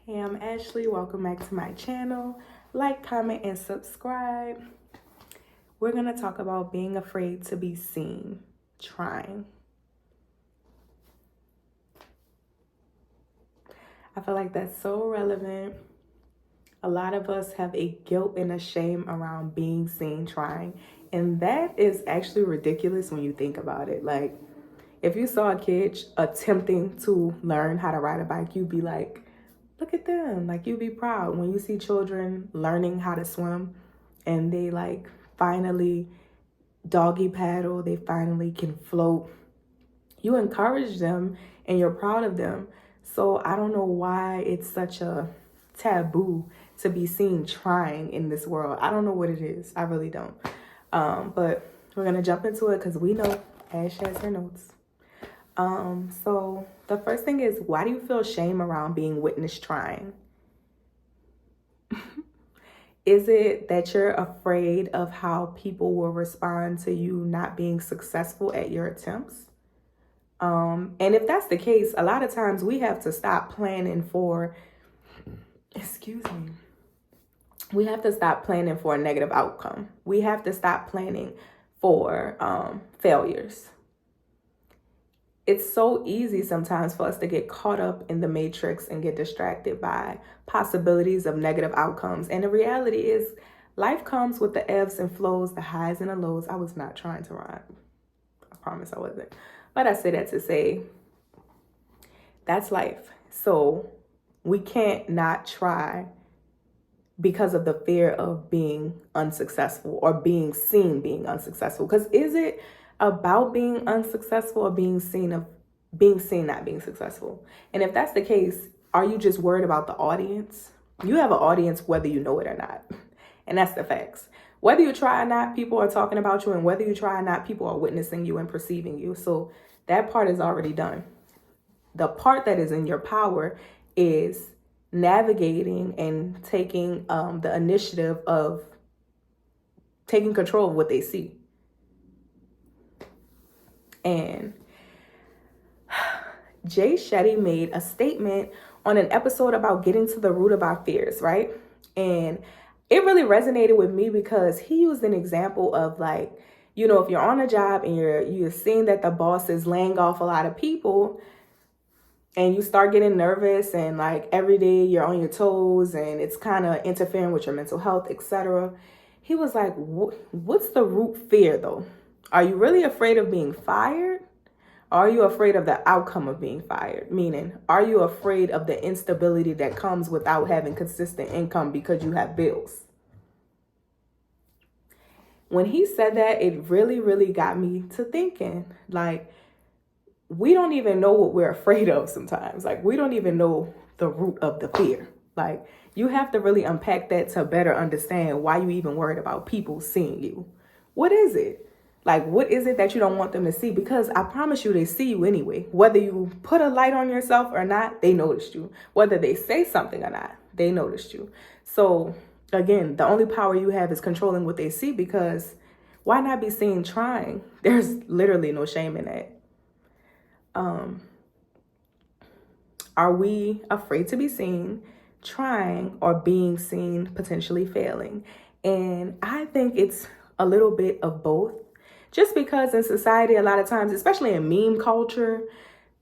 Hey, I'm Ashley. Welcome back to my channel. Like, comment, and subscribe. We're going to talk about being afraid to be seen, trying. I feel like that's so relevant. A lot of us have a guilt and a shame around being seen, trying. And that is actually ridiculous when you think about it. Like, if you saw a kid attempting to learn how to ride a bike, you'd be like, look at them. Like, you'd be proud. When you see children learning how to swim and they like finally doggy paddle, they finally can float, you encourage them and you're proud of them. So I don't know why it's such a taboo to be seen trying in this world. I don't know what it is. I really don't. But we're going to jump into it because we know Ash has her notes. So the first thing is, why do you feel shame around being witnessed trying? Is it that you're afraid of how people will respond to you not being successful at your attempts? And if that's the case, a lot of times we have to stop planning for, we have to stop planning for a negative outcome. We have to stop planning for failures. It's so easy sometimes for us to get caught up in the matrix and get distracted by possibilities of negative outcomes. And the reality is, life comes with the ebbs and flows, the highs and the lows. I was not trying to rhyme. I promise I wasn't. But I say that to say, that's life. So we can't not try because of the fear of being unsuccessful or being seen being unsuccessful. Because is it about being unsuccessful or being seen not being successful? And if that's the case, are you just worried about the audience? You have an audience whether you know it or not. And that's the facts. Whether you try or not, people are talking about you, and whether you try or not, people are witnessing you and perceiving you. So that part is already done. The part that is in your power is navigating and taking the initiative of taking control of what they see. And Jay Shetty made a statement on an episode about getting to the root of our fears, right? And it really resonated with me because he used an example of, like, you know, if you're on a job and you're seeing that the boss is laying off a lot of people and you start getting nervous and like every day you're on your toes and it's kind of interfering with your mental health, etc. He was like, what's the root fear though? Are you really afraid of being fired? Are you afraid of the outcome of being fired? Meaning, are you afraid of the instability that comes without having consistent income because you have bills? When he said that, it really, really got me to thinking, like, we don't even know what we're afraid of sometimes. Like, we don't even know the root of the fear. Like, you have to really unpack that to better understand why you even worried about people seeing you. What is it? Like, what is it that you don't want them to see? Because I promise you, they see you anyway. Whether you put a light on yourself or not, they noticed you. Whether they say something or not, they noticed you. So, again, the only power you have is controlling what they see, because why not be seen trying? There's literally no shame in that. Are we afraid to be seen, trying, or being seen, potentially failing? And I think it's a little bit of both. Just because in society, a lot of times, especially in meme culture,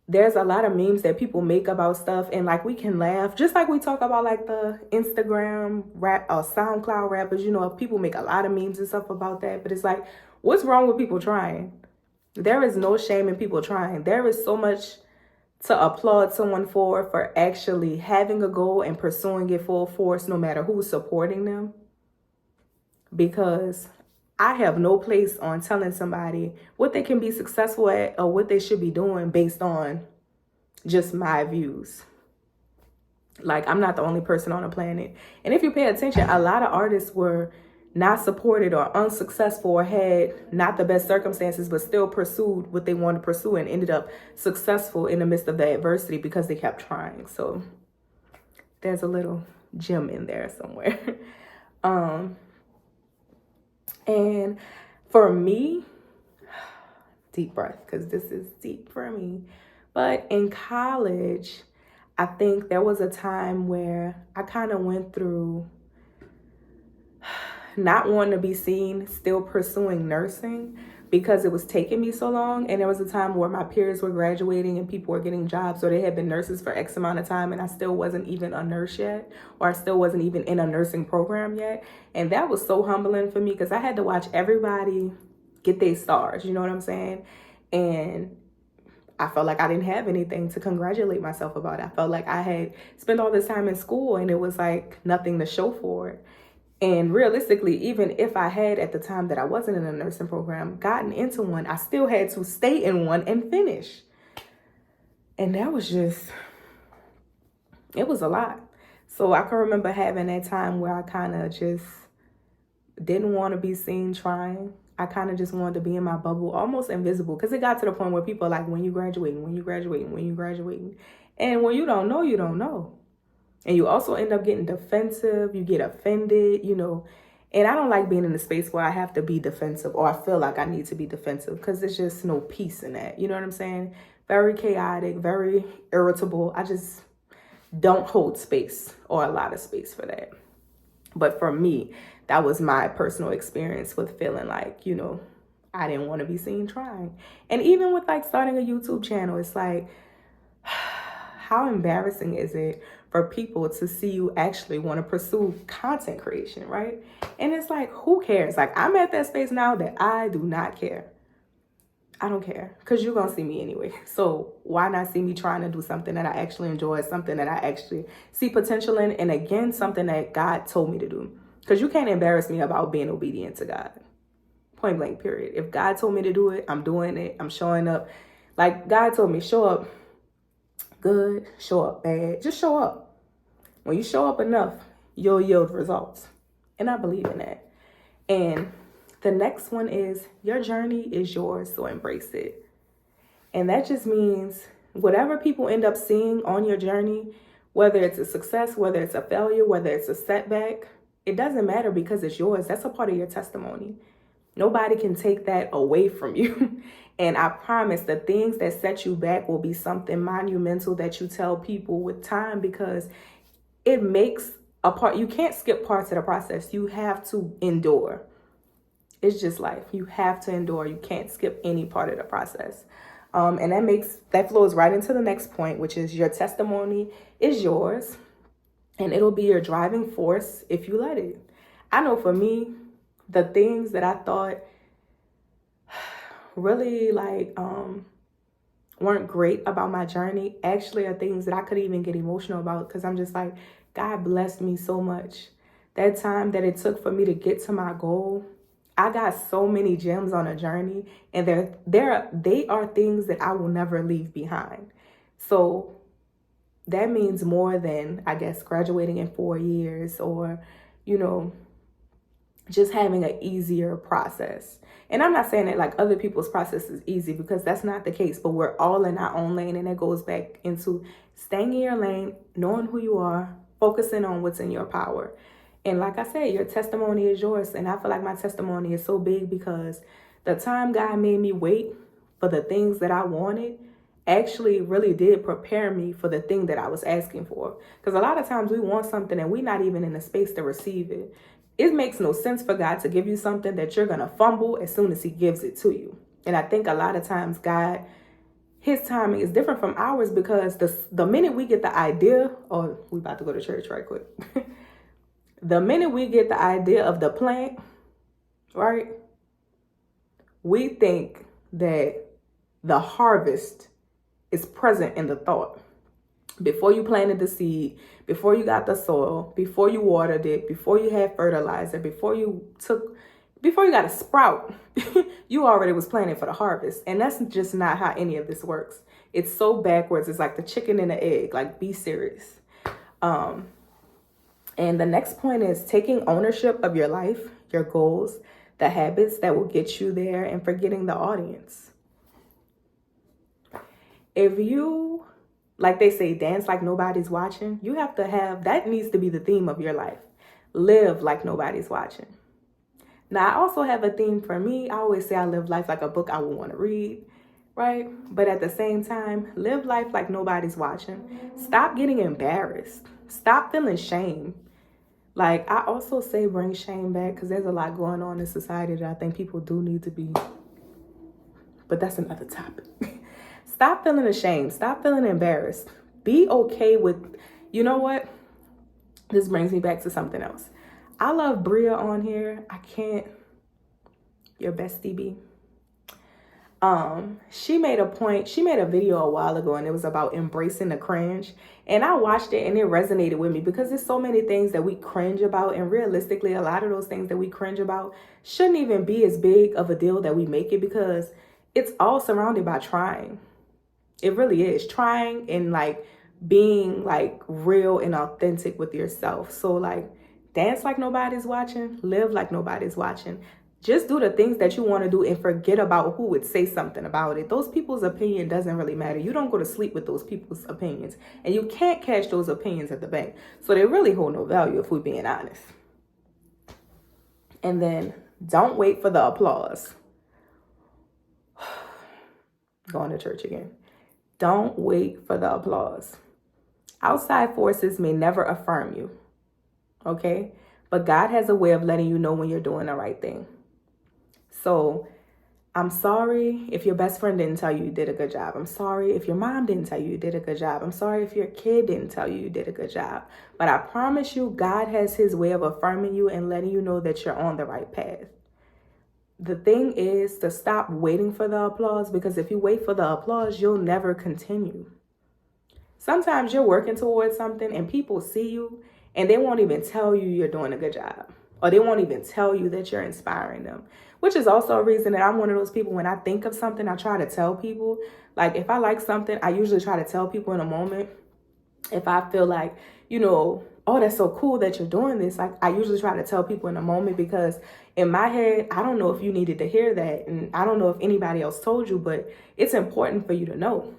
there's a lot of memes that people make about stuff, and like we can laugh, just like we talk about like the Instagram rap or SoundCloud rappers. You know, people make a lot of memes and stuff about that, but it's like, what's wrong with people trying? There is no shame in people trying. There is so much to applaud someone for actually having a goal and pursuing it full force, no matter who's supporting them. Because I have no place on telling somebody what they can be successful at or what they should be doing based on just my views. Like, I'm not the only person on the planet. And if you pay attention, a lot of artists were not supported or unsuccessful or had not the best circumstances, but still pursued what they wanted to pursue and ended up successful in the midst of the adversity because they kept trying. So there's a little gem in there somewhere. And for me, deep breath, because this is deep for me. But in college, I think there was a time where I kind of went through not wanting to be seen, still pursuing nursing because it was taking me so long. And there was a time where my peers were graduating and people were getting jobs, or they had been nurses for X amount of time, and I still wasn't even a nurse yet, or I still wasn't even in a nursing program yet. And that was so humbling for me because I had to watch everybody get their stars, you know what I'm saying? And I felt like I didn't have anything to congratulate myself about. I felt like I had spent all this time in school and it was like nothing to show for it. And realistically, even if I had at the time that I wasn't in a nursing program gotten into one, I still had to stay in one and finish. And that was just, it was a lot. So I can remember having that time where I kind of just didn't want to be seen trying. I kind of just wanted to be in my bubble, almost invisible, because it got to the point where people are like, when you graduating, when you graduating, when you graduating. And when you don't know, you don't know. And you also end up getting defensive, you get offended, you know. And I don't like being in a space where I have to be defensive or I feel like I need to be defensive, because there's just no peace in that. You know what I'm saying? Very chaotic, very irritable. I just don't hold space or a lot of space for that. But for me, that was my personal experience with feeling like, you know, I didn't want to be seen trying. And even with like starting a YouTube channel, it's like, how embarrassing is it for people to see you actually want to pursue content creation, right? And it's like, who cares? Like, I'm at that space now that I do not care. I don't care, because you're going to see me anyway. So why not see me trying to do something that I actually enjoy, something that I actually see potential in, and again, something that God told me to do. Because you can't embarrass me about being obedient to God. Point blank, period. If God told me to do it, I'm doing it. I'm showing up. Like God told me, show up good, show up bad. Just show up. When you show up enough, you'll yield results. And I believe in that. And the next one is, your journey is yours, so embrace it. And that just means whatever people end up seeing on your journey, whether it's a success, whether it's a failure, whether it's a setback, it doesn't matter, because it's yours. That's a part of your testimony. Nobody can take that away from you. And I promise the things that set you back will be something monumental that you tell people with time, because it makes a part. You can't skip parts of the process. You have to endure. It's just life. You have to endure. You can't skip any part of the process. And that flows right into the next point, which is your testimony is yours, and it'll be your driving force if you let it. I know for me, the things that I thought really weren't great about my journey actually are things that I could even get emotional about, because I'm just like, God blessed me so much. That time that it took for me to get to my goal, I got so many gems on a journey, and they are things that I will never leave behind. So that means more than, I guess, graduating in 4 years, or, you know, just having an easier process. And I'm not saying that like other people's process is easy, because that's not the case, but we're all in our own lane. And it goes back into staying in your lane, knowing who you are, focusing on what's in your power. And like I said, your testimony is yours. And I feel like my testimony is so big because the time God made me wait for the things that I wanted actually really did prepare me for the thing that I was asking for. Because a lot of times we want something and we're not even in a space to receive it. It makes no sense for God to give you something that you're going to fumble as soon as he gives it to you. And I think a lot of times God, his timing is different from ours, because the minute we get the idea, oh, we about to go to church right quick. The minute we get the idea of the plant, right, we think that the harvest is present in the thought. Before you planted the seed, before you got the soil, before you watered it, before you had fertilizer, before you got a sprout, you already was planning for the harvest. And that's just not how any of this works. It's so backwards. It's like the chicken and the egg. Like, be serious. And the next point is taking ownership of your life, your goals, the habits that will get you there, and forgetting the audience. If you, like they say, dance like nobody's watching, you have to have, that needs to be the theme of your life. Live like nobody's watching. Now, I also have a theme for me. I always say I live life like a book I would want to read. right? But at the same time, live life like nobody's watching. Stop getting embarrassed. Stop feeling shame. Like, I also say bring shame back because there's a lot going on in society that I think people do need to be, but that's another topic. Stop feeling ashamed. Stop feeling embarrassed. Be okay with, you know what? This brings me back to something else. I love Bria on here. I can't, your bestie B. She made a video a while ago and it was about embracing the cringe. And I watched it and it resonated with me because there's so many things that we cringe about. And realistically, a lot of those things that we cringe about shouldn't even be as big of a deal that we make it, because it's all surrounded by trying. It really is trying and like being like real and authentic with yourself. So like dance like nobody's watching, live like nobody's watching. Just do the things that you want to do and forget about who would say something about it. Those people's opinion doesn't really matter. You don't go to sleep with those people's opinions, and you can't cash those opinions at the bank. So they really hold no value if we're being honest. And then don't wait for the applause. Going to church again. Don't wait for the applause. Outside forces may never affirm you, okay? But God has a way of letting you know when you're doing the right thing. So I'm sorry if your best friend didn't tell you you did a good job. I'm sorry if your mom didn't tell you you did a good job. I'm sorry if your kid didn't tell you you did a good job. But I promise you, God has his way of affirming you and letting you know that you're on the right path. The thing is to stop waiting for the applause, because if you wait for the applause, you'll never continue. Sometimes you're working towards something and people see you and they won't even tell you you're doing a good job, or they won't even tell you that you're inspiring them, which is also a reason that I'm one of those people, when I think of something, I try to tell people. Like if I like something, I usually try to tell people in a moment. If I feel like, oh, that's so cool that you're doing this, like I usually try to tell people in a moment, because in my head, I don't know if you needed to hear that, and I don't know if anybody else told you, but it's important for you to know.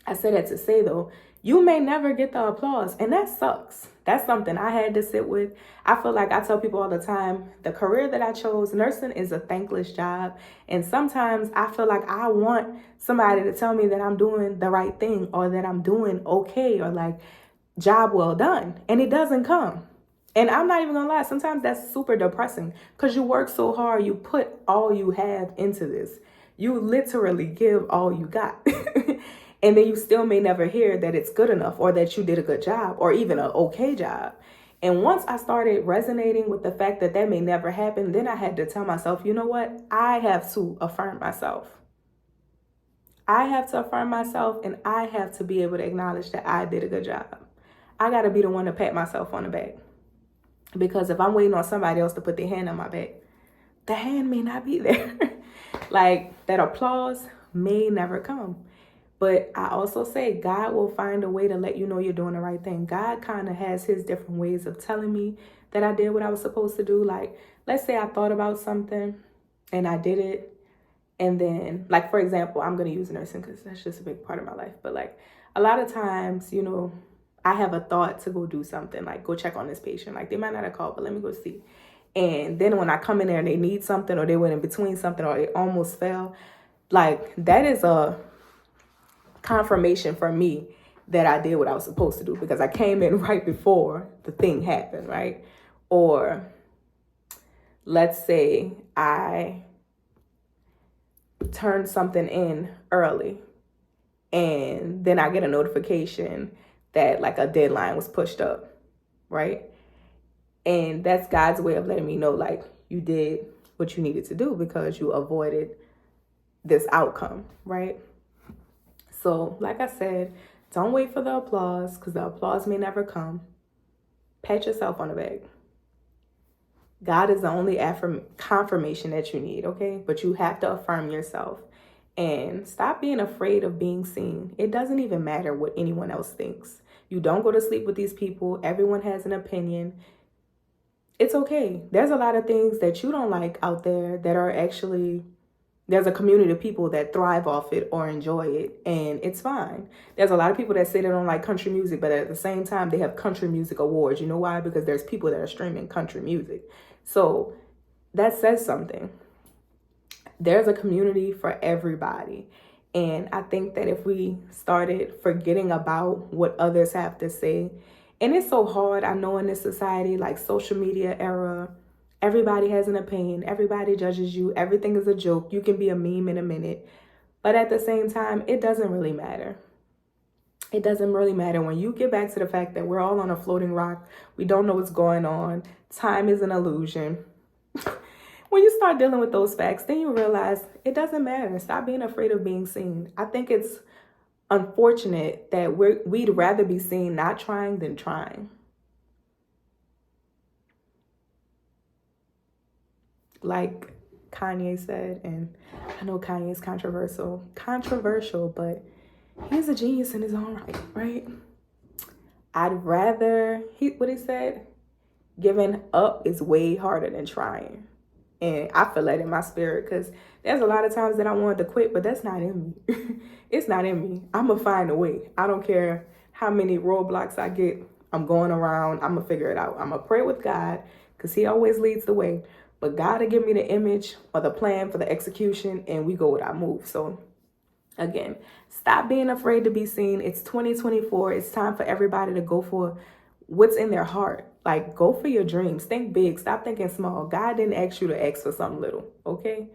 I say that to say, though, you may never get the applause, and that sucks. That's something I had to sit with. I feel like I tell people all the time, the career that I chose, nursing, is a thankless job. And sometimes I feel like I want somebody to tell me that I'm doing the right thing, or that I'm doing okay, or like, job well done. And it doesn't come. And I'm not even gonna lie, sometimes that's super depressing, because you work so hard, you put all you have into this. You literally give all you got. And then you still may never hear that it's good enough, or that you did a good job, or even an okay job. And once I started resonating with the fact that that may never happen, then I had to tell myself, you know what? I have to affirm myself. I have to affirm myself, and I have to be able to acknowledge that I did a good job. I got to be the one to pat myself on the back. Because if I'm waiting on somebody else to put their hand on my back, the hand may not be there. Like, that applause may never come. But I also say God will find a way to let you know you're doing the right thing. God kind of has his different ways of telling me that I did what I was supposed to do. Like, let's say I thought about something and I did it. And then, like, for example, I'm going to use nursing because that's just a big part of my life. But like, a lot of times, I have a thought to go do something, like go check on this patient. Like, they might not have called, but let me go see. And then when I come in there and they need something, or they went in between something, or it almost fell, like, that is a confirmation for me that I did what I was supposed to do, because I came in right before the thing happened, right? Or let's say I turned something in early and then I get a notification that like a deadline was pushed up, right? And that's God's way of letting me know, like, you did what you needed to do because you avoided this outcome, right? So, like I said, don't wait for the applause, because the applause may never come. Pat yourself on the back. God is the only confirmation that you need, okay? But you have to affirm yourself. And stop being afraid of being seen. It doesn't even matter what anyone else thinks. You don't go to sleep with these people. Everyone has an opinion. It's okay. There's a lot of things that you don't like out there that are actually... There's a community of people that thrive off it or enjoy it, and it's fine. There's a lot of people that say they don't like country music, but at the same time, they have country music awards. You know why? Because there's people that are streaming country music. So that says something. There's a community for everybody. And I think that if we started forgetting about what others have to say, and it's so hard, I know, in this society, like social media era, everybody has an opinion, everybody judges you, everything is a joke, you can be a meme in a minute. But at the same time, it doesn't really matter. It doesn't really matter when you get back to the fact that we're all on a floating rock. We don't know what's going on. Time is an illusion. When you start dealing with those facts, then you realize it doesn't matter. Stop being afraid of being seen. I think it's unfortunate that we'd rather be seen not trying than trying. Like Kanye said, and I know Kanye's controversial, but he's a genius in his own right, right? I'd rather, what he said, giving up is way harder than trying. And I feel that in my spirit, because there's a lot of times that I wanted to quit, but that's not in me. It's not in me. I'm going to find a way. I don't care how many roadblocks I get. I'm going around. I'm going to figure it out. I'm going to pray with God, because he always leads the way. But God will give me the image or the plan for the execution, and we go with our move. So again, stop being afraid to be seen. It's 2024. It's time for everybody to go for what's in their heart. Like, go for your dreams. Think big. Stop thinking small. God didn't ask you to ask for something little, okay?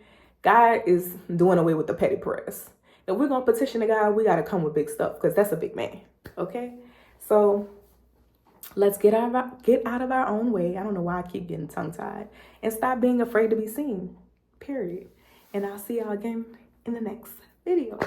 God is doing away with the petty prayers. If we're going to petition to God, we got to come with big stuff, because that's a big man, okay? So let's get out of our own way. I don't know why I keep getting tongue-tied. And stop being afraid to be seen, period. And I'll see y'all again in the next video.